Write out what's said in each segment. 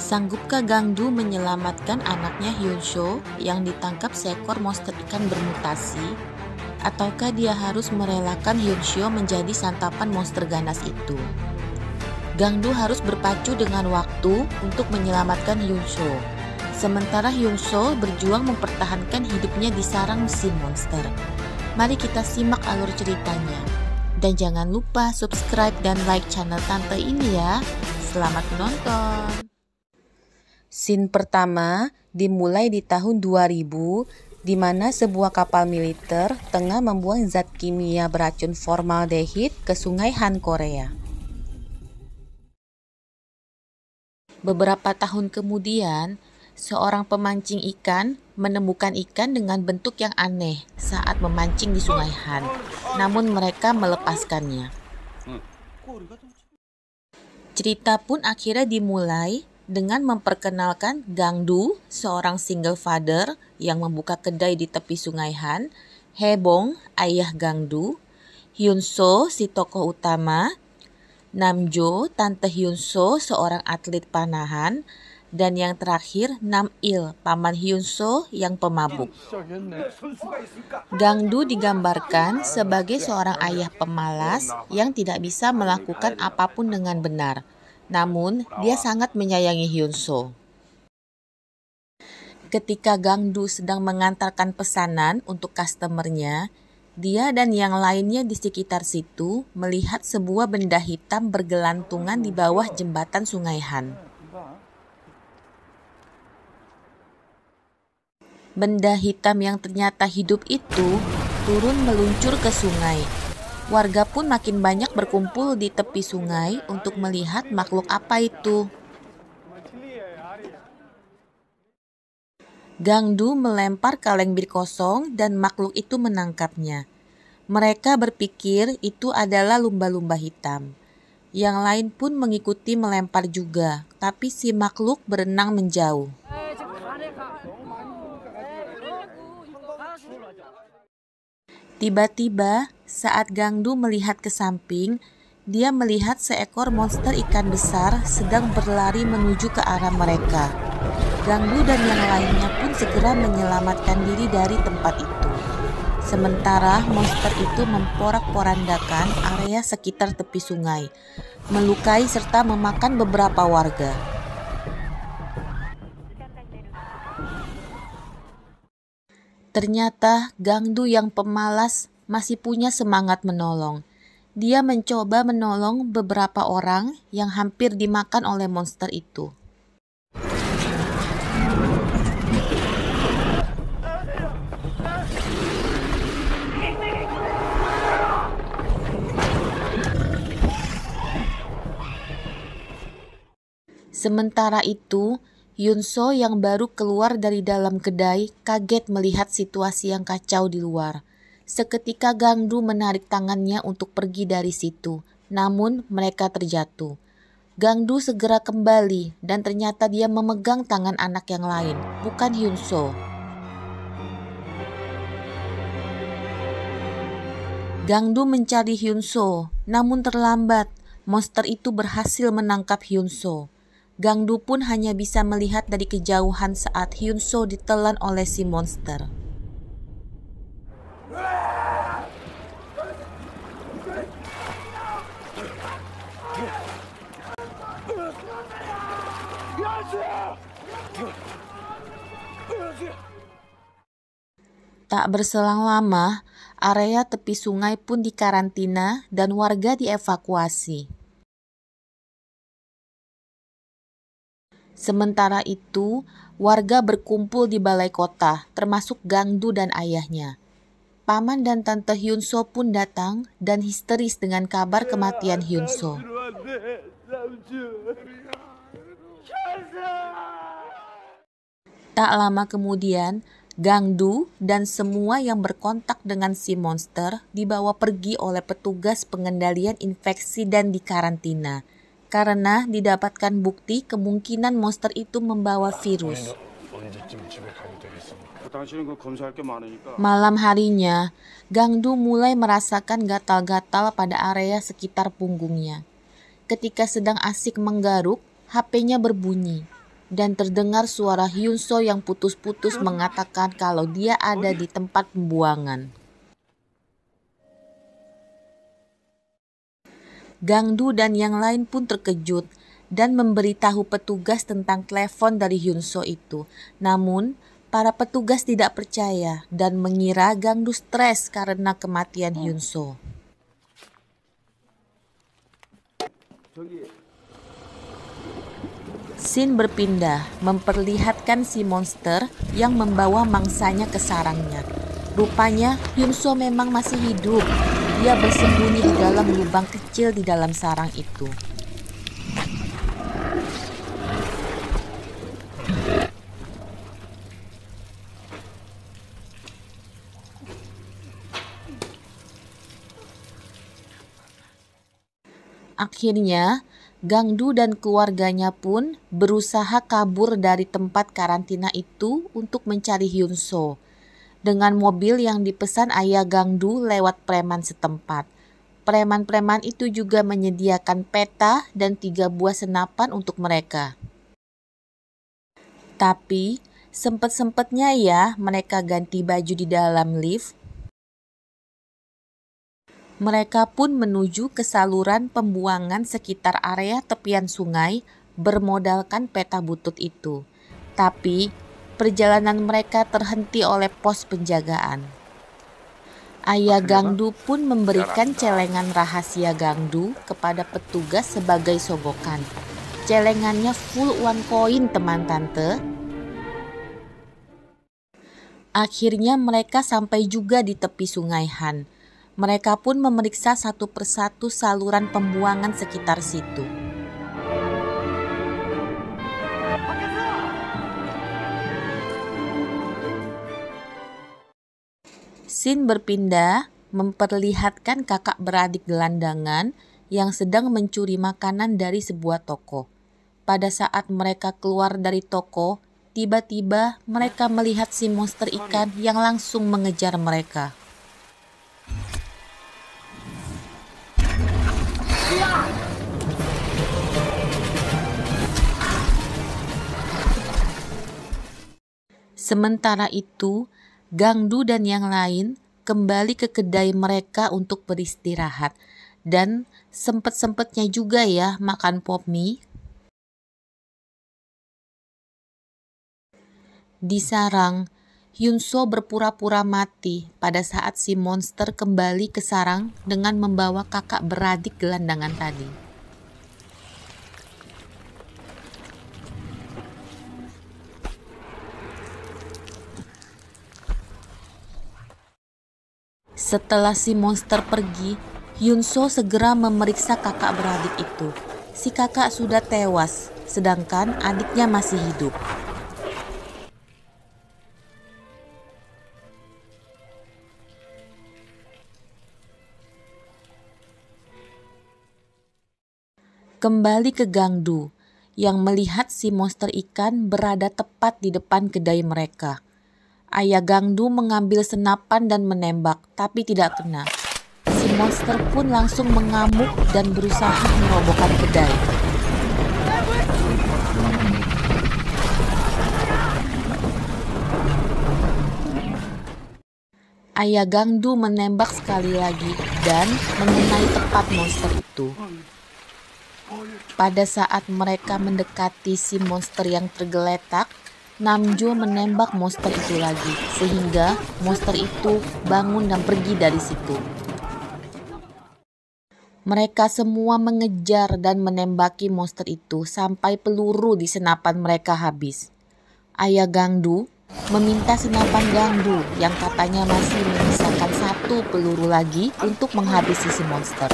Sanggupkah Gangdu menyelamatkan anaknya Hyunsho yang ditangkap seekor monster ikan bermutasi? Ataukah dia harus merelakan Hyunsho menjadi santapan monster ganas itu? Gangdu harus berpacu dengan waktu untuk menyelamatkan Hyunsho. Sementara Hyunsho berjuang mempertahankan hidupnya di sarang si monster. Mari kita simak alur ceritanya. Dan jangan lupa subscribe dan like channel Tante ini ya. Selamat menonton. Scene pertama dimulai di tahun 2000, di mana sebuah kapal militer tengah membuang zat kimia beracun formaldehid ke sungai Han, Korea. Beberapa tahun kemudian, seorang pemancing ikan menemukan ikan dengan bentuk yang aneh saat memancing di sungai Han, namun mereka melepaskannya. Cerita pun akhirnya dimulai dengan memperkenalkan Gangdu, seorang single father yang membuka kedai di tepi sungai Han, Haebong, ayah Gangdu, Hyunsho, si tokoh utama, Namjo, tante Hyunsho, seorang atlet panahan, dan yang terakhir Nam-il, paman Hyunsho yang pemabuk. Gangdu digambarkan sebagai seorang ayah pemalas yang tidak bisa melakukan apapun dengan benar. Namun, dia sangat menyayangi Hyunsho. Ketika Gangdu sedang mengantarkan pesanan untuk customernya, dia dan yang lainnya di sekitar situ melihat sebuah benda hitam bergelantungan di bawah jembatan sungai Han. Benda hitam yang ternyata hidup itu turun meluncur ke sungai. Warga pun makin banyak berkumpul di tepi sungai untuk melihat makhluk apa itu. Gangdu melempar kaleng bir kosong dan makhluk itu menangkapnya. Mereka berpikir itu adalah lumba-lumba hitam. Yang lain pun mengikuti melempar juga, tapi si makhluk berenang menjauh. Tiba-tiba, saat Gangdu melihat ke samping, dia melihat seekor monster ikan besar sedang berlari menuju ke arah mereka. Gangdu dan yang lainnya pun segera menyelamatkan diri dari tempat itu. Sementara monster itu memporak-porandakan area sekitar tepi sungai, melukai serta memakan beberapa warga. Ternyata Gangdu yang pemalas masih punya semangat menolong. Dia mencoba menolong beberapa orang yang hampir dimakan oleh monster itu. Sementara itu, Hyunsho yang baru keluar dari dalam kedai kaget melihat situasi yang kacau di luar. Seketika Gangdu menarik tangannya untuk pergi dari situ, namun mereka terjatuh. Gangdu segera kembali dan ternyata dia memegang tangan anak yang lain, bukan Hyunsho. Gangdu mencari Hyunsho, namun terlambat. Monster itu berhasil menangkap Hyunsho. Gangdu pun hanya bisa melihat dari kejauhan saat Hyunsho ditelan oleh si monster. Tak berselang lama, area tepi sungai pun dikarantina dan warga dievakuasi. Sementara itu, warga berkumpul di balai kota, termasuk Gangdu dan ayahnya. Paman dan tante Hyunsho pun datang dan histeris dengan kabar kematian Hyunsho. Tak lama kemudian, Gangdu dan semua yang berkontak dengan si monster dibawa pergi oleh petugas pengendalian infeksi dan dikarantina. Karena didapatkan bukti kemungkinan monster itu membawa virus. Malam harinya, Gangdu mulai merasakan gatal-gatal pada area sekitar punggungnya. Ketika sedang asik menggaruk, HP-nya berbunyi. dan terdengar suara Hyunso yang putus-putus mengatakan kalau dia ada di tempat pembuangan. Gangdu dan yang lain pun terkejut dan memberitahu petugas tentang telepon dari Hyunso itu. Namun, para petugas tidak percaya dan mengira Gangdu stres karena kematian Hyunso. Scene berpindah, memperlihatkan si monster yang membawa mangsanya ke sarangnya. Rupanya Hyunso memang masih hidup. Dia bersembunyi di dalam lubang kecil di dalam sarang itu. Akhirnya, Gangdu dan keluarganya pun berusaha kabur dari tempat karantina itu untuk mencari Hyunso dengan mobil yang dipesan ayah Gangdu lewat preman setempat. Preman-preman itu juga menyediakan peta dan 3 buah senapan untuk mereka. Tapi sempet-sempetnya ya mereka ganti baju di dalam lift. Mereka pun menuju ke saluran pembuangan sekitar area tepian sungai bermodalkan peta butut itu. Tapi perjalanan mereka terhenti oleh pos penjagaan. Ayah Gangdu pun memberikan celengan rahasia Gangdu kepada petugas sebagai sogokan. Celengannya full uang koin teman tante. Akhirnya mereka sampai juga di tepi sungai Han. Mereka pun memeriksa satu persatu saluran pembuangan sekitar situ. Scene berpindah, memperlihatkan kakak beradik gelandangan yang sedang mencuri makanan dari sebuah toko. Pada saat mereka keluar dari toko, tiba-tiba mereka melihat si monster ikan yang langsung mengejar mereka. Sementara itu, Gangdu dan yang lain kembali ke kedai mereka untuk beristirahat dan sempet-sempetnya juga ya makan pop mie. Di sarang, Hyunso berpura-pura mati pada saat si monster kembali ke sarang dengan membawa kakak beradik gelandangan tadi. Setelah si monster pergi, Hyunso segera memeriksa kakak beradik itu. Si kakak sudah tewas, sedangkan adiknya masih hidup. Kembali ke Gangdu, yang melihat si monster ikan berada tepat di depan kedai mereka. Ayah Gangdu mengambil senapan dan menembak, tapi tidak kena. Si monster pun langsung mengamuk dan berusaha merobohkan kedai. Ayah Gangdu menembak sekali lagi dan mengenai tepat monster itu. Pada saat mereka mendekati si monster yang tergeletak, Namjo menembak monster itu lagi, sehingga monster itu bangun dan pergi dari situ. Mereka semua mengejar dan menembaki monster itu sampai peluru di senapan mereka habis. Ayah Gangdu meminta senapan Gangdu yang katanya masih menyisakan 1 peluru lagi untuk menghabisi si monster.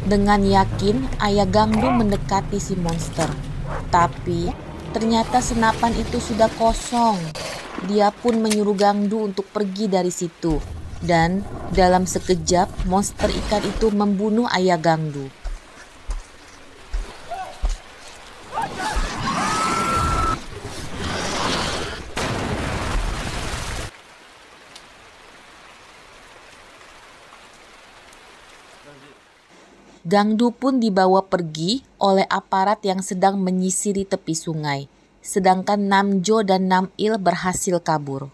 Dengan yakin, ayah Gangdu mendekati si monster. Tapi, ternyata senapan itu sudah kosong. Dia pun menyuruh Gangdu untuk pergi dari situ. Dan, dalam sekejap, monster ikan itu membunuh ayah Gangdu. Gangdu pun dibawa pergi oleh aparat yang sedang menyisiri tepi sungai, sedangkan Namjo dan Nam-il berhasil kabur.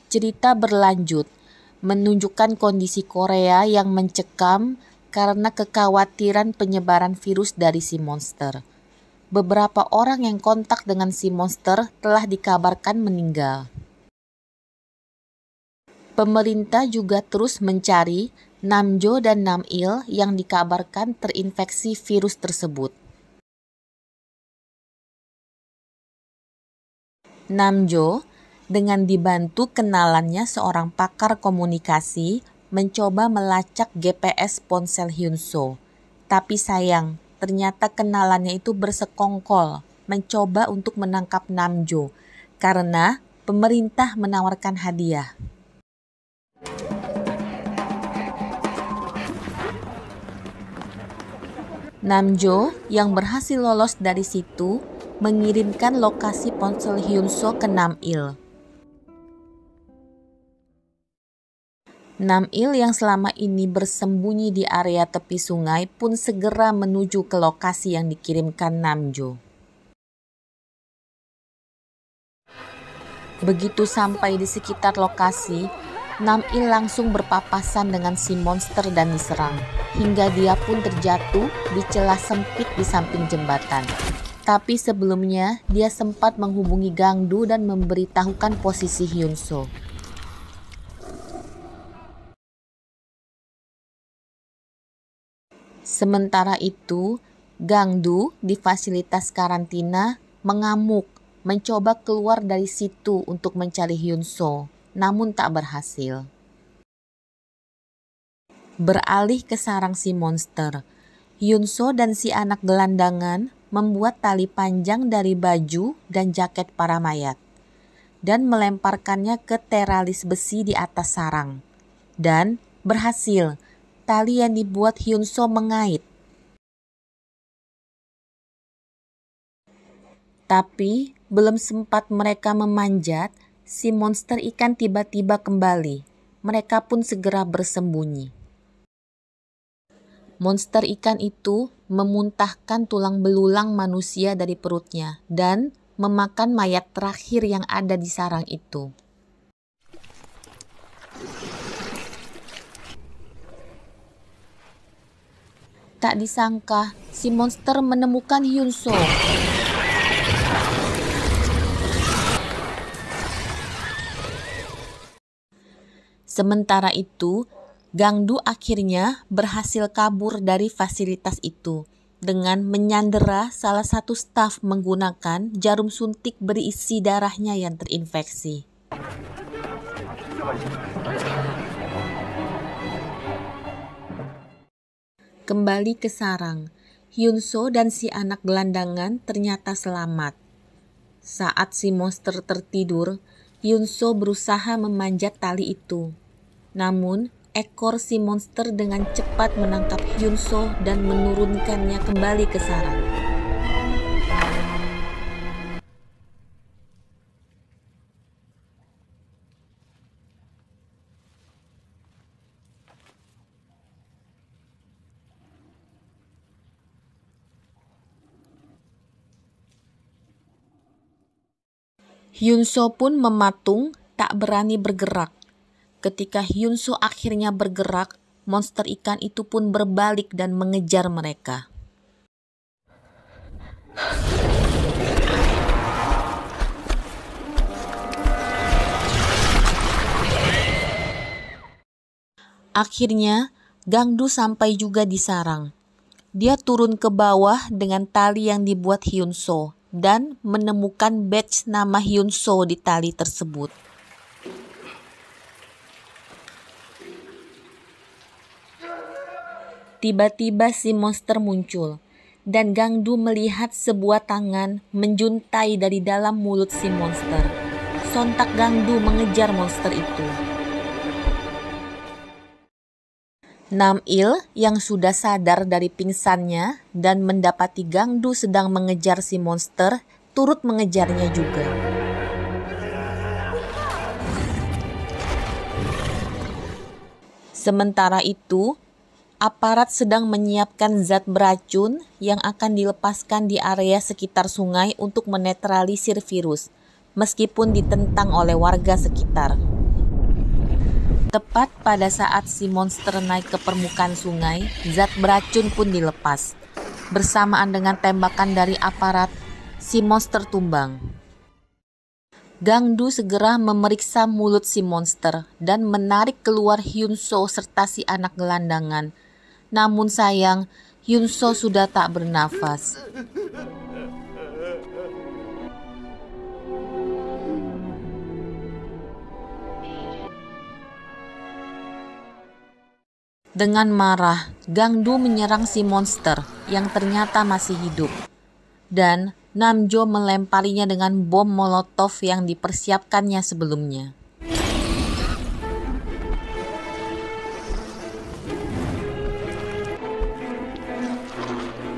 Cerita berlanjut, menunjukkan kondisi Korea yang mencekam karena kekhawatiran penyebaran virus dari si monster. Beberapa orang yang kontak dengan si monster telah dikabarkan meninggal. Pemerintah juga terus mencari Namjo dan Nam-il yang dikabarkan terinfeksi virus tersebut. Namjo, dengan dibantu kenalannya seorang pakar komunikasi, mencoba melacak GPS ponsel Hyun-soo. Tapi sayang, ternyata kenalannya itu bersekongkol mencoba untuk menangkap Namjo karena pemerintah menawarkan hadiah. Namjo yang berhasil lolos dari situ mengirimkan lokasi ponsel Hyun-soo ke Nam-il. Nam-il yang selama ini bersembunyi di area tepi sungai pun segera menuju ke lokasi yang dikirimkan Namjo. Begitu sampai di sekitar lokasi, Nam-il langsung berpapasan dengan si monster dan diserang, hingga dia pun terjatuh di celah sempit di samping jembatan. Tapi sebelumnya, dia sempat menghubungi Gangdu dan memberitahukan posisi Hyun-soo. Sementara itu, Gangdu di fasilitas karantina mengamuk, mencoba keluar dari situ untuk mencari Hyun-soo, namun tak berhasil. Beralih ke sarang si monster, Hyun-soo dan si anak gelandangan membuat tali panjang dari baju dan jaket para mayat dan melemparkannya ke teralis besi di atas sarang. Dan berhasil, tali yang dibuat Hyun-soo mengait. Tapi belum sempat mereka memanjat, si monster ikan tiba-tiba kembali. Mereka pun segera bersembunyi. Monster ikan itu memuntahkan tulang belulang manusia dari perutnya dan memakan mayat terakhir yang ada di sarang itu. Tak disangka, si monster menemukan Hyun-soo. Sementara itu, Gangdu akhirnya berhasil kabur dari fasilitas itu dengan menyandera salah satu staf menggunakan jarum suntik berisi darahnya yang terinfeksi. Kembali ke sarang, Hyun-soo dan si anak gelandangan ternyata selamat. Saat si monster tertidur, Hyun-soo berusaha memanjat tali itu. Namun, ekor si monster dengan cepat menangkap Hyun-soo dan menurunkannya kembali ke sarang. Hyun-soo pun mematung, tak berani bergerak. Ketika Hyun-soo akhirnya bergerak, monster ikan itu pun berbalik dan mengejar mereka. Akhirnya, Gangdu sampai juga di sarang. Dia turun ke bawah dengan tali yang dibuat Hyun-soo dan menemukan badge nama Hyun-soo di tali tersebut. Tiba-tiba si monster muncul, dan Gangdu melihat sebuah tangan menjuntai dari dalam mulut si monster. Sontak Gangdu mengejar monster itu. Nam-il yang sudah sadar dari pingsannya dan mendapati Gangdu sedang mengejar si monster, turut mengejarnya juga. Sementara itu, aparat sedang menyiapkan zat beracun yang akan dilepaskan di area sekitar sungai untuk menetralisir virus, meskipun ditentang oleh warga sekitar. Tepat pada saat si monster naik ke permukaan sungai, zat beracun pun dilepas. Bersamaan dengan tembakan dari aparat, si monster tumbang. Gangdu segera memeriksa mulut si monster dan menarik keluar Hyunsoo serta si anak gelandangan. Namun sayang, Hyunsoo sudah tak bernafas. Dengan marah, Gangdu menyerang si monster yang ternyata masih hidup. Dan Namjo melemparinya dengan bom molotov yang dipersiapkannya sebelumnya.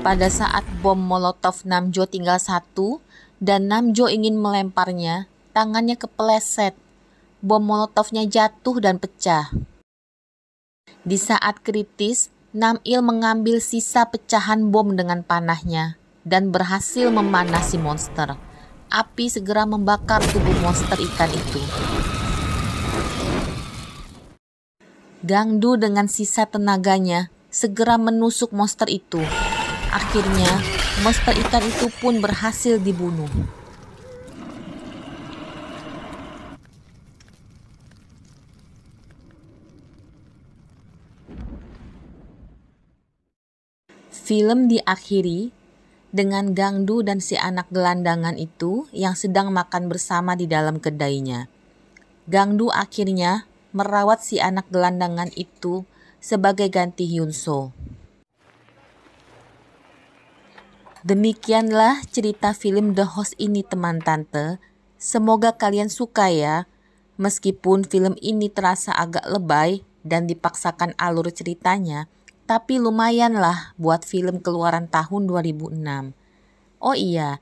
Pada saat bom molotov Namjo tinggal satu dan Namjo ingin melemparnya, tangannya kepeleset. Bom molotovnya jatuh dan pecah. Di saat kritis, Nam-il mengambil sisa pecahan bom dengan panahnya dan berhasil memanah si monster. Api segera membakar tubuh monster ikan itu. Gangdu dengan sisa tenaganya segera menusuk monster itu. Akhirnya, monster ikan itu pun berhasil dibunuh. Film diakhiri dengan Gangdu dan si anak gelandangan itu yang sedang makan bersama di dalam kedainya. Gangdu akhirnya merawat si anak gelandangan itu sebagai ganti Hyunsoo. Demikianlah cerita film The Host ini teman tante. Semoga kalian suka ya. Meskipun film ini terasa agak lebay dan dipaksakan alur ceritanya, tapi lumayanlah buat film keluaran tahun 2006. Oh iya,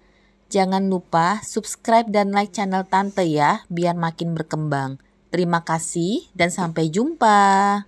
jangan lupa subscribe dan like channel tante ya, biar makin berkembang. Terima kasih dan sampai jumpa.